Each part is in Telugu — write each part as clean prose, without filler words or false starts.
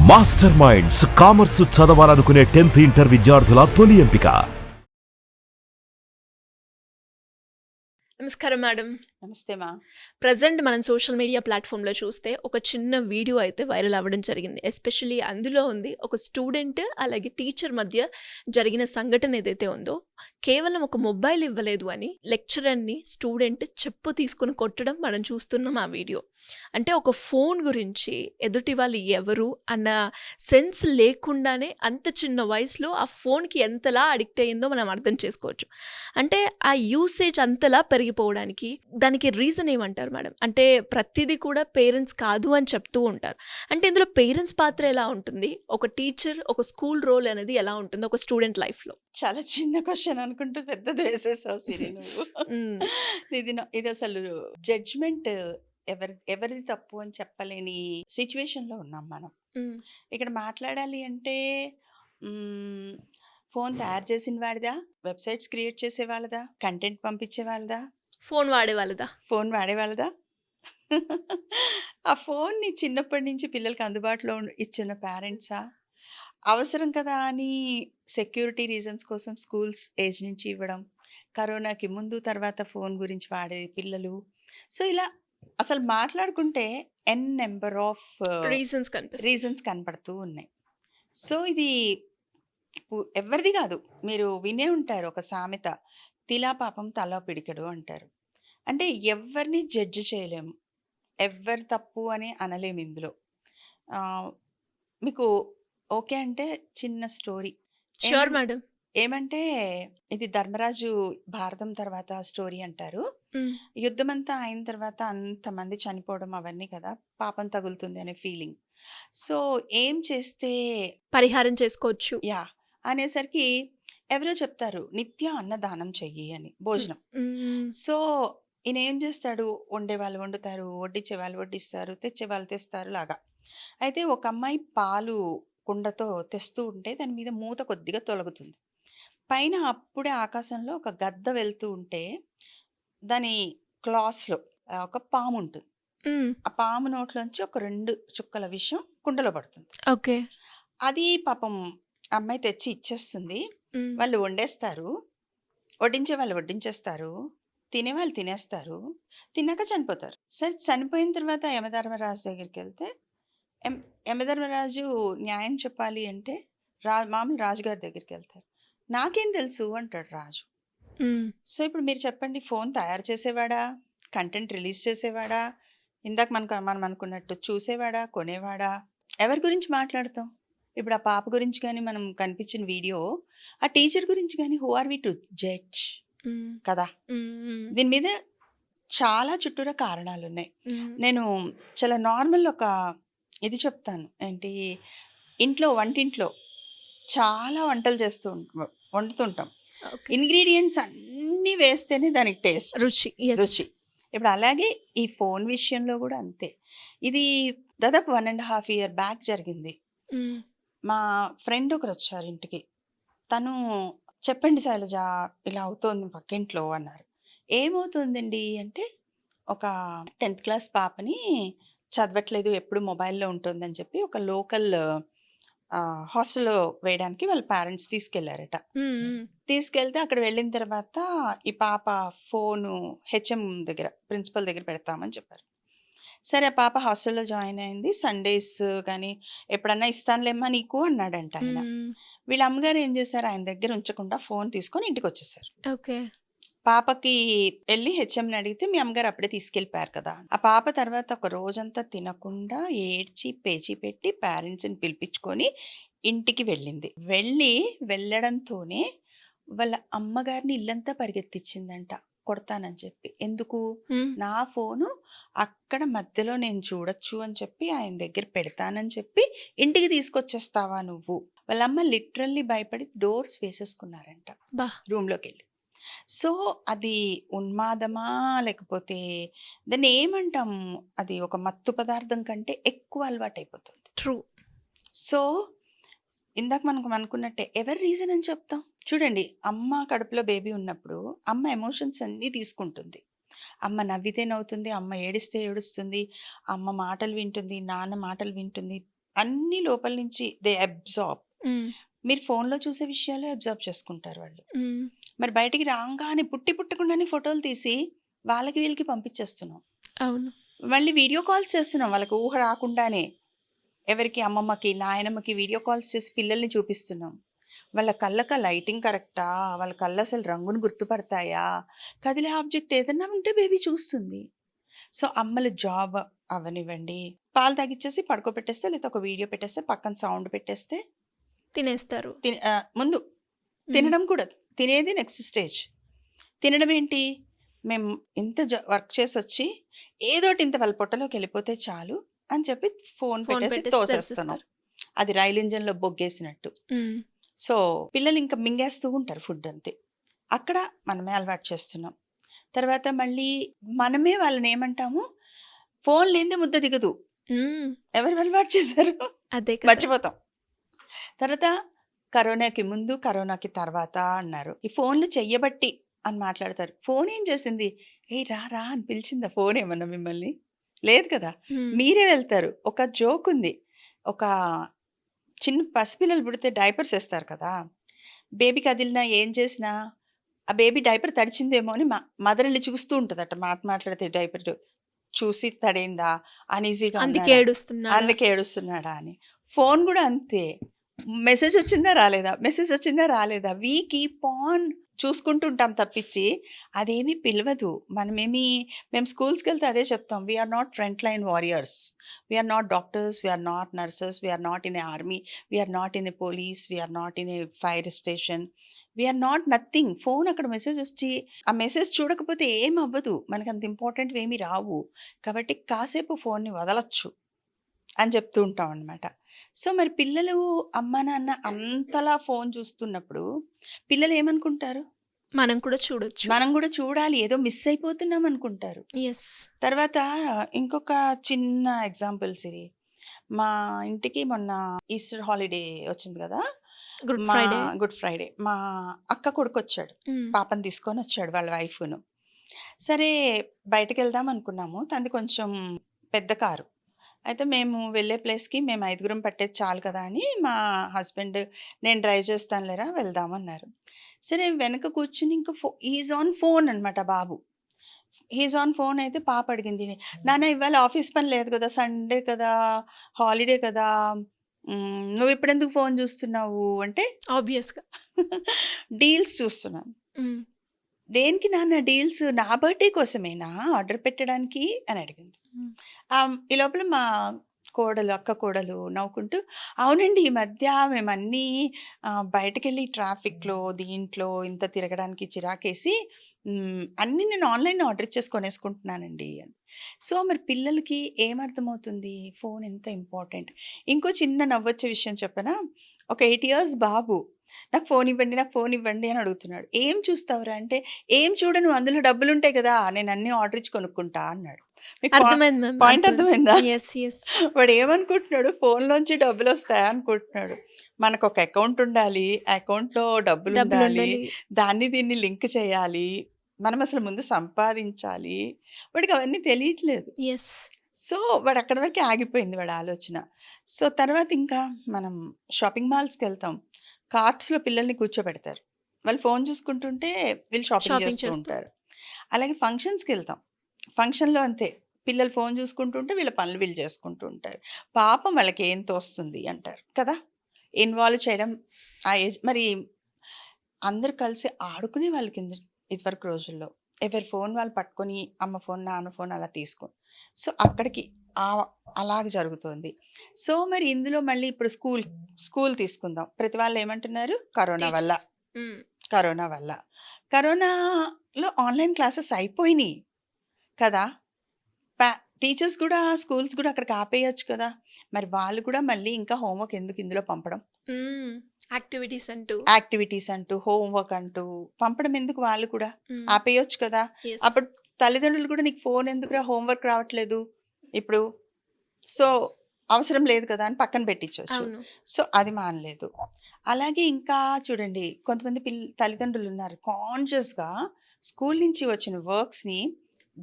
మాస్టర్ మైండ్స్ కామర్స్ చదవాలనుకునే 10th ఇంటర్ విద్యార్థుల తొలి ఎంపిక. నమస్కారం మేడం. నమస్తే మా. ప్రజెంట్ మనం సోషల్ మీడియా ప్లాట్ఫామ్లో చూస్తే ఒక చిన్న వీడియో అయితే వైరల్ అవ్వడం జరిగింది. ఎస్పెషల్లీ అందులో ఉంది ఒక స్టూడెంట్ అలాగే టీచర్ మధ్య జరిగిన సంఘటన ఏదైతే ఉందో, కేవలం ఒక మొబైల్ ఇవ్వలేదు అని లెక్చరర్ని స్టూడెంట్ చెప్పు తీసుకుని కొట్టడం మనం చూస్తున్నాం ఆ వీడియో. అంటే ఒక ఫోన్ గురించి ఎదుటి వాళ్ళు ఎవరు అన్న సెన్స్ లేకుండానే అంత చిన్న వయసులో ఆ ఫోన్కి ఎంతలా అడిక్ట్ అయ్యిందో మనం అర్థం చేసుకోవచ్చు. అంటే ఆ యూసేజ్ అంతలా పెరిగిపోవడానికి దానికి రీజన్ ఏమంటారు మేడం? అంటే ప్రతిదీ కూడా పేరెంట్స్ కాదు అని చెప్తూ ఉంటారు. అంటే ఇందులో పేరెంట్స్ పాత్ర ఎలా ఉంటుంది, ఒక టీచర్ ఒక స్కూల్ రోల్ అనేది ఎలా ఉంటుంది ఒక స్టూడెంట్ లైఫ్లో? చాలా చిన్న క్వశ్చన్ అనుకుంటూ పెద్దది వేసేసావు సిరి నువ్వు. ఇది అసలు జడ్జ్మెంట్ ఎవరిది తప్పు అని చెప్పలేని సిచ్యువేషన్లో ఉన్నాం మనం. ఇక్కడ మాట్లాడాలి అంటే ఫోన్ తయారు చేసిన వాడిదా, వెబ్సైట్స్ క్రియేట్ చేసే వాళ్ళదా, కంటెంట్ పంపించే వాళ్ళదా, ఫోన్ వాడేవాళ్ళదా? ఆ ఫోన్ని చిన్నప్పటి నుంచి పిల్లలకి అందుబాటులో ఇచ్చిన పేరెంట్సా? అవసరం కదా అని సెక్యూరిటీ రీజన్స్ కోసం స్కూల్స్ ఏజ్ నుంచి ఇవ్వడం, కరోనాకి ముందు తర్వాత ఫోన్ గురించి వాడే పిల్లలు. సో ఇలా అసలు మాట్లాడుకుంటే నెంబర్ ఆఫ్ రీజన్స్ కనపడుతూ ఉన్నాయి. సో ఇది ఎవరిది కాదు. మీరు వినే ఉంటారు ఒక సామెత, తిలా పాపం తలా పిడికెడు అంటారు. అంటే ఎవరిని జడ్జి చేయలేము, ఎవరి తప్పు అని అనలేము ఇందులో. మీకు ఓకే అంటే చిన్న స్టోరీ. Sure madam. ఏమంటే ఇది ధర్మరాజు భారతం తర్వాత స్టోరీ అంటారు. యుద్ధం అంతా అయిన తర్వాత అంతమంది చనిపోవడం అవన్నీ కదా, పాపం తగులుతుంది అనే ఫీలింగ్. సో ఏం చేస్తే పరిహారం చేసుకోవచ్చు అనేసరికి ఎవరో చెప్తారు నిత్య అన్నదానం చెయ్యి అని, భోజనం. సో ఈయన ఏం చేస్తాడు, వండే వాళ్ళు వండుతారు, వడ్డించే వాళ్ళు వడ్డిస్తారు, తెచ్చే వాళ్ళు తెస్తారు లాగా. అయితే ఒక అమ్మాయి పాలు కుండతో తెస్తూ ఉంటే దాని మీద మూత కొద్దిగా తొలగుతుంది. పైన అప్పుడే ఆకాశంలో ఒక గద్ద వెళ్తూ ఉంటే దాని క్లాస్లో ఒక పాము ఉంటుంది. ఆ పాము నోట్లోంచి ఒక 2 చుక్కల విషం కుండలో పడుతుంది. ఓకే. అది పాపం అమ్మాయి తెచ్చి ఇచ్చేస్తుంది. వాళ్ళు వండేస్తారు, వడ్డించే వాళ్ళు వడ్డించేస్తారు, తినేవాళ్ళు తినేస్తారు, తిన్నాక చనిపోతారు. సరే చనిపోయిన తర్వాత యమధర్మరాజు దగ్గరికి వెళ్తే యమధర్మరాజు న్యాయం చెప్పాలి అంటే మామూలు రాజుగారి దగ్గరికి వెళ్తారు. నాకేం తెలుసు అంటాడు రాజు. సో ఇప్పుడు మీరు చెప్పండి, ఫోన్ తయారు చేసేవాడా, కంటెంట్ రిలీజ్ చేసేవాడా, ఇందాక మనం అనుకున్నట్టు చూసేవాడా, కొనేవాడా, ఎవరి గురించి మాట్లాడతాం? ఇప్పుడు ఆ పాప గురించి కానీ మనం కనిపించిన వీడియో, ఆ టీచర్ గురించి కానీ who are we to judge కదా? దీని మీద చాలా చుట్టూరా కారణాలు ఉన్నాయి. నేను చాలా నార్మల్ ఒక ఇది చెప్తాను ఏంటి, వంటింట్లో చాలా వంటలు వండుతుంటాం. ఇంగ్రీడియంట్స్ అన్నీ వేస్తేనే దానికి టేస్ట్, రుచి. ఇప్పుడు అలాగే ఈ ఫోన్ విషయంలో కూడా అంతే. ఇది దాదాపు 1.5 year బ్యాక్ జరిగింది. మా ఫ్రెండ్ ఒకరు వచ్చారు ఇంటికి. తను చెప్పండి శైలజ ఇలా అవుతోంది పక్కింట్లో అన్నారు. ఏమవుతుందండి అంటే, ఒక 10th class పాపని చదవట్లేదు, ఎప్పుడు మొబైల్లో ఉంటుందని చెప్పి ఒక లోకల్ హాస్టల్లో వేయడానికి వాళ్ళ పేరెంట్స్ తీసుకెళ్లారట. తీసుకెళ్తే అక్కడ వెళ్ళిన తర్వాత ఈ పాప ఫోను హెచ్ఎం దగ్గర, ప్రిన్సిపల్ దగ్గర పెడతామని చెప్పారు. సరే ఆ పాప హాస్టల్లో జాయిన్ అయింది. సండేస్ కానీ ఎప్పుడన్నా ఇస్తానులేమ్మా నీకు అన్నాడంట ఆయన. వీళ్ళ అమ్మగారు ఏం చేశారు, ఆయన దగ్గర ఉంచకుండా ఫోన్ తీసుకొని ఇంటికి వచ్చేసారు. ఓకే. పాపకి వెళ్ళి హెచ్ఎంని అడిగితే మీ అమ్మగారు అప్పుడే తీసుకెళ్ళిపోయారు కదా. ఆ పాప తర్వాత ఒక రోజంతా తినకుండా ఏడ్చి పేచీ పెట్టి పేరెంట్స్ని పిలిపించుకొని ఇంటికి వెళ్ళింది. వెళ్ళడంతోనే వాళ్ళ అమ్మగారిని ఇల్లంతా పరిగెత్తించిందంట కొడతానని చెప్పి. ఎందుకు, నా ఫోను అక్కడ మధ్యలో నేను చూడొచ్చు అని చెప్పి ఆయన దగ్గర పెడతానని చెప్పి ఇంటికి తీసుకొచ్చేస్తావా నువ్వు? వాళ్ళమ్మ లిటరల్లీ భయపడి డోర్స్ వేసేసుకున్నారంట రూమ్లోకి వెళ్ళి. సో అది ఉన్మాదమా లేకపోతే దాన్ని ఏమంటాం, అది ఒక మత్తు పదార్థం కంటే ఎక్కువ అలవాటు అయిపోతుంది. ట్రూ. సో ఇందాక మనకు అనుకున్నట్టే ఎవరి రీజన్ అని చెప్తాం. చూడండి, అమ్మ కడుపులో బేబీ ఉన్నప్పుడు అమ్మ ఎమోషన్స్ అన్నీ తీసుకుంటుంది. అమ్మ నవ్వితే నవ్వుతుంది, అమ్మ ఏడిస్తే ఏడుస్తుంది, అమ్మ మాటలు వింటుంది, నాన్న మాటలు వింటుంది, అన్ని లోపల నుంచి దే అబ్జార్బ్. హ్మ్. మీరు ఫోన్లో చూసే విషయాలు అబ్జర్వ్ చేసుకుంటారు వాళ్ళు. హ్మ్. మరి బయటికి రాగానే పుట్టకుండానే ఫోటోలు తీసి వాళ్ళకి వీళ్ళకి పంపించేస్తున్నాం. అవును. మళ్ళీ వీడియో కాల్స్ చేస్తున్నాం వాళ్ళకి ఊహ రాకుండానే. ఎవరికి అమ్మమ్మకి నాయనమ్మకి వీడియో కాల్స్ చేసి పిల్లల్ని చూపిస్తున్నాం. వాళ్ళ కళ్ళకి లైటింగ్ కరెక్టా, వాళ్ళ కళ్ళు అసలు రంగును గుర్తుపడతాయా, కదిలే ఆబ్జెక్ట్ ఏదన్నా ఉంటే బేబీ చూస్తుంది. సో అమ్మలు జాబ్ అవనివ్వండి, పాలు తాగిచ్చేసి పడుకోబెట్టేస్తే లేదా ఒక వీడియో పెట్టేస్తే పక్కన సౌండ్ పెట్టేస్తే తినేస్తారు. ముందు తినడం కూడా, తినేది నెక్స్ట్ స్టేజ్. తినడం ఏంటి, మేము ఇంత వర్క్ చేసి వచ్చి ఏదోటి ఇంత వాళ్ళ పొట్టలోకి వెళ్ళిపోతే చాలు అని చెప్పి ఫోన్ ఫోన్ పెట్టేసి పెట్టేసి తోసేస్తున్నాం. తెరిచేస్తారు. అది రైలు ఇంజన్లో బొగ్గేసినట్టు. హ్మ్. సో పిల్లలు ఇంకా మింగేస్తూ ఉంటారు ఫుడ్ అంతే. అక్కడ మనమే అలవాటు చేస్తున్నాం. తర్వాత మళ్ళీ మనమే వాళ్ళని ఏమంటాము, ఫోన్ లేనిదే ముద్ద దిగదు. హ్మ్. ఎవరు అలవాటు చేశారు? అదే కదా! మర్చిపోతాం. తర్వాత కరోనాకి ముందు, కరోనాకి తర్వాత అన్నారు. ఈ ఫోన్లు చెయ్యబట్టి అని మాట్లాడతారు. ఫోన్ ఏం చేసింది? ఏయ్ రా రా అని పిలిచిందా ఫోన్ ఏమన్నా మిమ్మల్ని? లేదు కదా! హ్మ్. మీరే వెళ్తారు. ఒక జోక్ ఉంది. ఒక చిన్న పసిపిల్లలు పుడితే డైపర్స్ వేస్తారు కదా! బేబీ కదిలినా ఏం చేసినా ఆ బేబీ డైపర్ తడిచిందేమో అని మదర్ ఎళ్లి చూస్తూ ఉంటదట. మాట్లాడితే డైపర్ చూసి తడైందా? అన్‌ఈజీగా అందుకే ఉన్నాడా? ఏడుస్తున్నాడా? అందుకే ఏడుస్తున్నాడా అని. ఫోన్ గూడా అంతే. మెసేజ్ వచ్చిందా? రాలేదా? మెసేజ్ వచ్చిందా? రాలేదా? వి కీప్ ఆన్ చూసుకుంటూ ఉంటాం తప్పించి అదేమీ పిలవదు. మేము స్కూల్స్‌కెళ్తే అదే చెప్తాం. We are not front line warriors. We are not doctors. We are not nurses. We are not in a army. We are not in a police. We are not in a fire station. We are not nothing. Phone అక్కడ మెసేజ్ వచ్చి ఆ మెసేజ్ చూడకపోతే ఏం అవ్వదు. మనకంత ఇంపార్టెంట్‌వి ఏమి రావు. కాబట్టి కాసేపు ఫోన్‌ని వదలొచ్చు అని చెప్తూ ఉంటాం అనమాట. సో మరి పిల్లలు అమ్మా, నాన్న అంతలా ఫోన్ చూస్తున్నప్పుడు పిల్లలు ఏమనుకుంటారు? మనం కూడా చూడొచ్చు. మనం గూడా చూడాలి. ఏదో మిస్ అయిపోతున్నాం అనుకుంటారు. యెస్. తర్వాత ఇంకొక చిన్న ఎగ్జాంపుల్ సిరి. మా ఇంటికి మొన్న ఈస్టర్ హాలిడే వచ్చింది గదా! Good Friday. Good Friday. మా అక్క కొడుకొచ్చాడు. హ్మ్. పాపని తీసుకొనొచ్చాడు వాళ్ళ వైఫును. సరే బయటికెళ్దాం అనుకున్నాము. తనది కొంచెం పెద్ద కారు. అయితే మేము వెళ్ళే ప్లేస్‌కి మేము ఐదుగురం పట్టేది చాలు కదా అని మా హస్బెండ్ నేను డ్రైవ్ చేస్తాను లేరా వెళ్దాం అన్నారు. సరే వెనక కూర్చొని ఇంకా ఈజ్ ఆన్ ఫోన్ అనమాట బాబు. ఈజ్ ఆన్ ఫోన్ అయితే పాప అడిగింది. నాన్న ఇవాళ ఆఫీస్ పని లేదు కదా! సండే కదా! హాలిడే కదా! నువ్విప్పుడెందుకు ఫోన్ చూస్తున్నావు అంటే ఆబ్వియస్‌గా. డీల్స్ చూస్తున్నాను. హ్మ్. దేనికి నాన్న డీల్స్? నా బర్త్‌డే కోసమేనా ఆర్డర్ పెట్టడానికి అని అడిగింది. హ్మ్. ఈ లోపల మా అక్క కోడలు నవ్వుకుంటూ, అవునండి ఈ మధ్య మేమన్నీ బయటకెళ్ళి ట్రాఫిక్‌లో, దీంట్లో ఇంత తిరగడానికి చిరాకేసి అన్నీ నేను ఆన్‌లైన్‌లో ఆర్డర్ ఇచ్చేసి కొనేసుకుంటున్నానండి అని. సో, మరి పిల్లలకి ఏమర్థమవుతుంది? ఫోన్ ఎంత ఇంపార్టెంట్. ఇంకో చిన్న నవ్వొచ్చే విషయం చెప్పనా? ఒక 8 ఇయర్స్ బాబు నాకు ఫోన్ ఇవ్వండి, నాకు ఫోన్ ఇవ్వండి అని అడుగుతున్నాడు. ఏం చూస్తావురా అంటే, ఏం చూడను అందులో డబ్బులుంటాయి కదా! నేను అన్నీ ఆర్డర్ ఇచ్చి కొనుక్కుంటా అన్నాడు. మీకు అర్థమైంది మ్యామ్. పాయింట్ అర్థమైంది. అర్థమైందా? యెస్. యెస్. వాడు ఏమనుకుంటున్నాడు, ఫోన్‌లోంచి డబ్బులొస్తాయా అనుకుంటున్నాడు. మనకొక అకౌంట్ ఉండాలి. ఆ అకౌంట్‌లో డబ్బులుండాలి. డబ్బులుండాలి. దాన్ని దీన్ని లింక్ చేయాలి. మనం అసలు ముందు సంపాదించాలి. వాడికి అవన్నీ తెలియట్లేదు. యెస్. సో, వాడు అక్కడి వరకే ఆగిపోయింది వాడి ఆలోచన. సో, తర్వాత ఇంకా మనం షాపింగ్ మాల్స్‌కెళ్తాం. కార్ట్స్‌లో పిల్లల్ని కూర్చోబెడతారు. వాళ్ళు ఫోన్ చూసుకుంటుంటే వీళ్ళు షాపింగ్ షాపింగ్ చేస్తూ చేస్తూ. ఉంటారు. అలాగే ఫంక్షన్స్‌కెళ్తాం. ఫంక్షన్‌లో అంతే. పిల్లలు ఫోన్ చూసుకుంటుంటే వీళ్ళ పనులు వీళ్ళు చేసుకుంటూ ఉంటారు. పాపం వాళ్ళకేం తోస్తుంది అంటారు కదా! ఇన్వాల్వ్ చేయడం ఆ ఏజ్ మరి అందరూ కలిసి ఆడుకునే వాళ్ళు కింద ఇదివరకు రోజుల్లో. ఎవరి ఫోన్ వాళ్ళు పట్టుకొని అమ్మ ఫోన్, నాన్న ఫోన్ అలా తీసుకో. సో, అక్కడికి ఆహ్, అలాగ జరుగుతోంది. సో, మరి ఇందులో మళ్ళీ ఇప్పుడు స్కూల్ తీసుకుందాం. ప్రతి వాళ్ళు ఏమంటున్నారు? కరోనా వల్ల. టీచర్స్. హ్మ్. కరోనా వల్ల. కరోనాలో ఆన్‌లైన్ క్లాసెస్ అయిపోయినియి కదా! ప టీచర్స్ కూడా స్కూల్స్ కూడా అక్కడికి ఆపేయొచ్చు కదా! మరి వాళ్ళు కూడా మళ్ళీ ఇంకా హోంవర్క్ ఎందుకు ఇందులో పంపడం? హ్మ్. యాక్టివిటీస్ అంటూ. యాక్టివిటీస్ అంటూ, హోంవర్క్ అంటూ పంపడం ఎందుకు వాళ్ళు కూడా? హ్మ్. ఆపేయొచ్చు కదా! యెస్. అప్పుడు తల్లిదండ్రులు కూడా నీకు ఫోన్ ఎందుకురా హోంవర్క్ రావట్లేదు ఇప్పుడు. సో, అవసరం లేదు కదా! అని పక్కన పెట్టించొచ్చు. అవును. సో, అది మానలేదు. అలాగే ఇంకా చూడండి కొంతమంది తల్లిదండ్రులున్నారు కాన్షియస్‌గా స్కూల్ నుంచి వచ్చిన వర్క్స్‌ని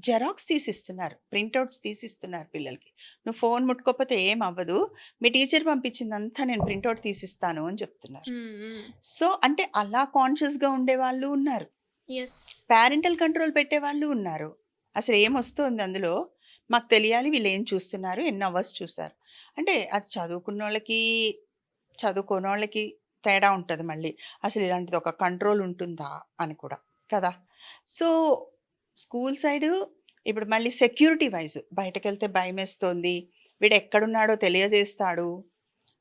జెరాక్స్ తీసిస్తున్నారు, ప్రింట్అవుట్స్ తీసిస్తున్నారు పిల్లలకి. నువ్వు ఫోన్ ముట్టుకోకపోతే ఏం అవ్వదు, మీ టీచర్ పంపించిందంతా నేను ప్రింట్అవుట్ తీసిస్తాను అని చెప్తున్నారు. సో అంటే అలా కాన్షియస్గా ఉండే వాళ్ళు ఉన్నారు, ఎస్. పేరెంటల్ కంట్రోల్ పెట్టే వాళ్ళు ఉన్నారు. అసలు ఏమొస్తుంది అందులో, మాకు తెలియాలి వీళ్ళు ఏం చూస్తున్నారు, ఎన్ని అవర్స్ చూసారు అంటే. అది చదువుకున్న వాళ్ళకి చదువుకోని వాళ్ళకి తేడా ఉంటుంది మళ్ళీ. అసలు ఇలాంటిది ఒక కంట్రోల్ ఉంటుందా అని కూడా కదా. సో స్కూల్ సైడు ఇప్పుడు మళ్ళీ సెక్యూరిటీ వైజ్ బయటకు వెళ్తే భయం వేస్తుంది, వీడు ఎక్కడున్నాడో తెలియజేస్తాడు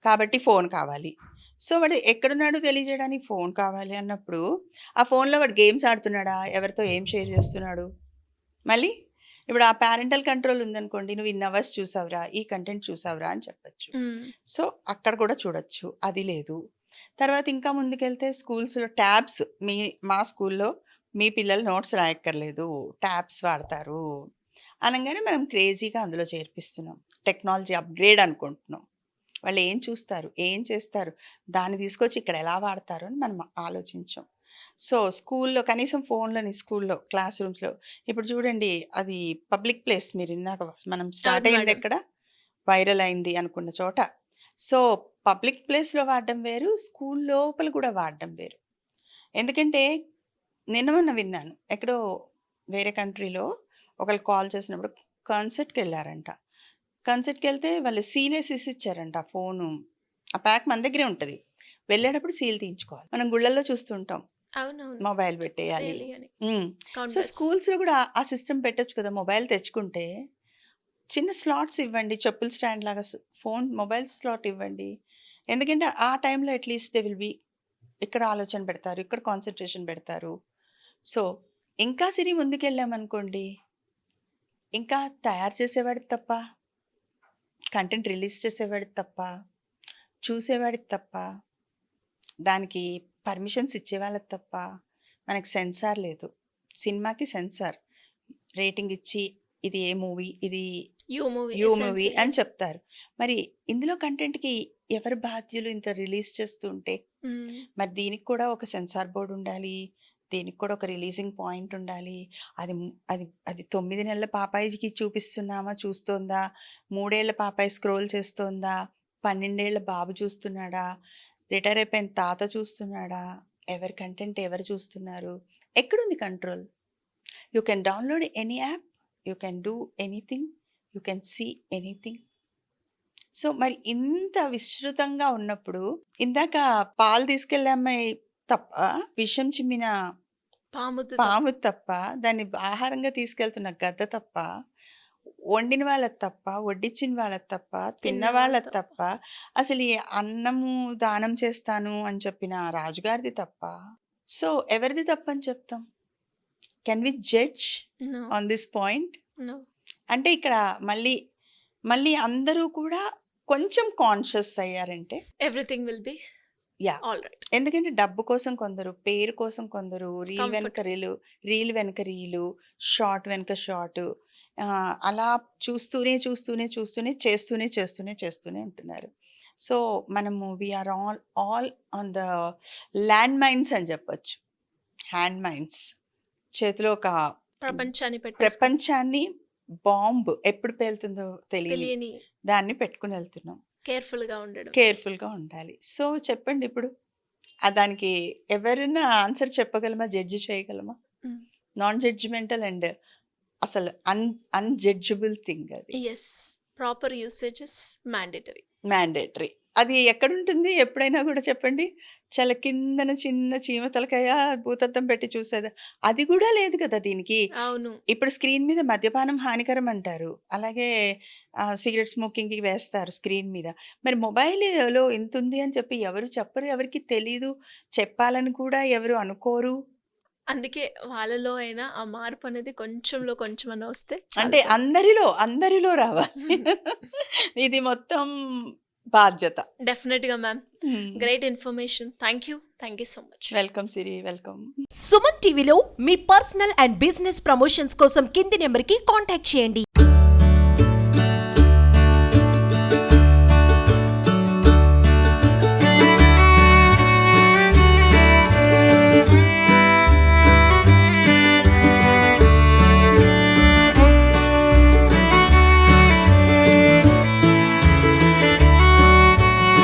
కాబట్టి ఫోన్ కావాలి. సో వాడు ఎక్కడున్నాడో తెలియజేయడానికి ఫోన్ కావాలి అన్నప్పుడు ఆ ఫోన్లో వాడు గేమ్స్ ఆడుతున్నాడా, ఎవరితో ఏం షేర్ చేస్తున్నాడు. మళ్ళీ ఇప్పుడు ఆ పేరెంటల్ కంట్రోల్ ఉందనుకోండి, నువ్వు ఇన్ని అవర్స్ చూసావురా, ఈ కంటెంట్ చూసావురా అని చెప్పచ్చు. సో అక్కడ కూడా చూడొచ్చు, అది లేదు. తర్వాత ఇంకా ముందుకెళ్తే స్కూల్స్లో ట్యాబ్స్, మా స్కూల్లో మీ పిల్లలు నోట్స్ రాయక్కర్లేదు, ట్యాబ్స్ వాడతారు అనగానే మనం క్రేజీగా అందులో చేర్పిస్తున్నాం. టెక్నాలజీ అప్గ్రేడ్ అనుకుంటున్నాం. వాళ్ళు ఏం చూస్తారు, ఏం చేస్తారు, దాన్ని తీసుకొచ్చి ఇక్కడ ఎలా వాడతారు అని మనం ఆలోచించాం. సో స్కూల్లో కనీసం ఫోన్లని స్కూల్లో క్లాస్ రూమ్స్లో ఇప్పుడు చూడండి, అది పబ్లిక్ ప్లేస్. మీరు ఇందాక మనం స్టార్ట్ అయింది ఎక్కడ, వైరల్ అయింది అనుకున్న చోట. సో పబ్లిక్ ప్లేస్లో వాడడం వేరు, స్కూల్ లోపల కూడా వాడడం వేరు. ఎందుకంటే మొన్న విన్నాను, ఎక్కడో వేరే కంట్రీలో ఒకళ్ళు కాల్ చేసినప్పుడు కాన్సర్ట్కి వెళ్ళారంట. కాన్సర్ట్కి వెళ్తే వాళ్ళు సీలేసేసి ఇచ్చారంట ఫోను. ఆ ప్యాక్ మన దగ్గరే ఉంటుంది, వెళ్ళేటప్పుడు సీల్ తీయించుకోవాలి. మనం గుళ్ళల్లో చూస్తుంటాం, మొబైల్ పెట్టేయాలి. సో స్కూల్స్లో కూడా ఆ సిస్టమ్ పెట్టచ్చు కదా. మొబైల్ తెచ్చుకుంటే చిన్న స్లాట్స్ ఇవ్వండి, చెప్పుల స్టాండ్ లాగా ఫోన్ మొబైల్ స్లాట్ ఇవ్వండి. ఎందుకంటే ఆ టైంలో అట్లీస్ట్ దే విల్ బి ఇక్కడ ఆలోచన పెడతారు, ఇక్కడ కాన్సన్ట్రేషన్ పెడతారు. సో ఇంకా సిరి ముందుకెళ్ళామనుకోండి, ఇంకా తయారు చేసేవాడికి తప్ప, కంటెంట్ రిలీజ్ చేసేవాడికి తప్ప, చూసేవాడికి తప్ప, దానికి పర్మిషన్స్ ఇచ్చేవాళ్ళకి తప్ప మనకి సెన్సార్ లేదు. సినిమాకి సెన్సార్ రేటింగ్ ఇచ్చి ఇది ఏ మూవీ, ఇది యూ మూవీ అని చెప్తారు. మరి ఇందులో కంటెంట్కి ఎవరు బాధ్యులు ఇంత రిలీజ్ చేస్తూ ఉంటే? మరి దీనికి కూడా ఒక సెన్సార్ బోర్డు ఉండాలి, దీనికి కూడా ఒక రిలీజింగ్ పాయింట్ ఉండాలి. అది అది అది 9 నెలల పాపాయికి చూపిస్తున్నామా, చూస్తోందా, 3 ఏళ్ల పాపాయి స్క్రోల్ చేస్తోందా, 12 ఏళ్ల బాబు చూస్తున్నాడా, రిటైర్ అయిపోయిన తాత చూస్తున్నాడా, ఎవరి కంటెంట్ ఎవరు చూస్తున్నారు, ఎక్కడుంది control? You can download any app, you can do anything, you can see anything. So మరి ఇంత విస్తృతంగా ఉన్నప్పుడు, ఇందాక పాలు తీసుకెళ్ళే అమ్మాయి తప్ప, విషం చిమ్మిన పాము తప్ప, దాన్ని ఆహారంగా తీసుకెళ్తున్న గద్ద తప్ప, వండిన వాళ్ళకి తప్ప, వడ్డించిన వాళ్ళకి తప్ప, తిన్న వాళ్ళకి తప్ప, అసలు ఈ అన్నము దానం చేస్తాను అని చెప్పిన రాజుగారిది తప్ప. సో ఎవరిది తప్పని చెప్తాం? Can we judge on this point? అంటే ఇక్కడ మళ్ళీ అందరూ కూడా కొంచెం కాన్షియస్ అయ్యారంటే ఎవ్రీథింగ్ విల్ బి ఆల్రైట్. ఎందుకంటే డబ్బు కోసం కొందరు, పేరు కోసం కొందరు, రీల్ వెనక రీలు, షార్ట్ వెనక షార్ట్, అలా చూస్తూనే చేస్తూనే ఉంటున్నారు. సో మనము we are all on the land mines అని చెప్పచ్చు. హ్యాండ్ మైన్స్ చేతిలో ఒక ప్రపంచాన్ని బాంబు ఎప్పుడు పేలుతుందో తెలియని దాన్ని పెట్టుకుని వెళ్తున్నాం. కేర్ఫుల్గా ఉండాలి. సో చెప్పండి, ఇప్పుడు దానికి ఎవరైనా ఆన్సర్ చెప్పగలమా, జడ్జి చేయగలమా? నాన్ జడ్జిమెంటల్ అండ్ అసలు అన్జడ్జబుల్ థింగ్ అది. Yes, proper usage is mandatory. అది ఎక్కడుంటుంది ఎప్పుడైనా కూడా చెప్పండి. చాలా కిందన చిన్న చీమ తలకాయ భూతద్దం పెట్టి చూసేది, అది కూడా లేదు కదా దీనికి. అవును, ఇప్పుడు స్క్రీన్ మీద మద్యపానం హానికరం అంటారు, అలాగే సిగరెట్ స్మోకింగ్కి వేస్తారు స్క్రీన్ మీద. మరి మొబైల్లో ఇంత ఉంది అని చెప్పి ఎవరు చెప్పరు, ఎవరికి తెలీదు, చెప్పాలని కూడా ఎవరు అనుకోరు. అందుకే వాళ్ళలో అయినా ఆ మార్పు అనేది కొంచెంలో కొంచెం అని వస్తే, అంటే అందరిలో రావాలి. ఇది మొత్తం బాధ్యత. డెఫినెట్గా ma'am, great information. Thank you so much. Welcome Siri, welcome. Suman టీవీలో మీ పర్సనల్ అండ్ బిజినెస్ ప్రమోషన్స్ కోసం కింది నెంబర్కి కాంటాక్ట్ చేయండి.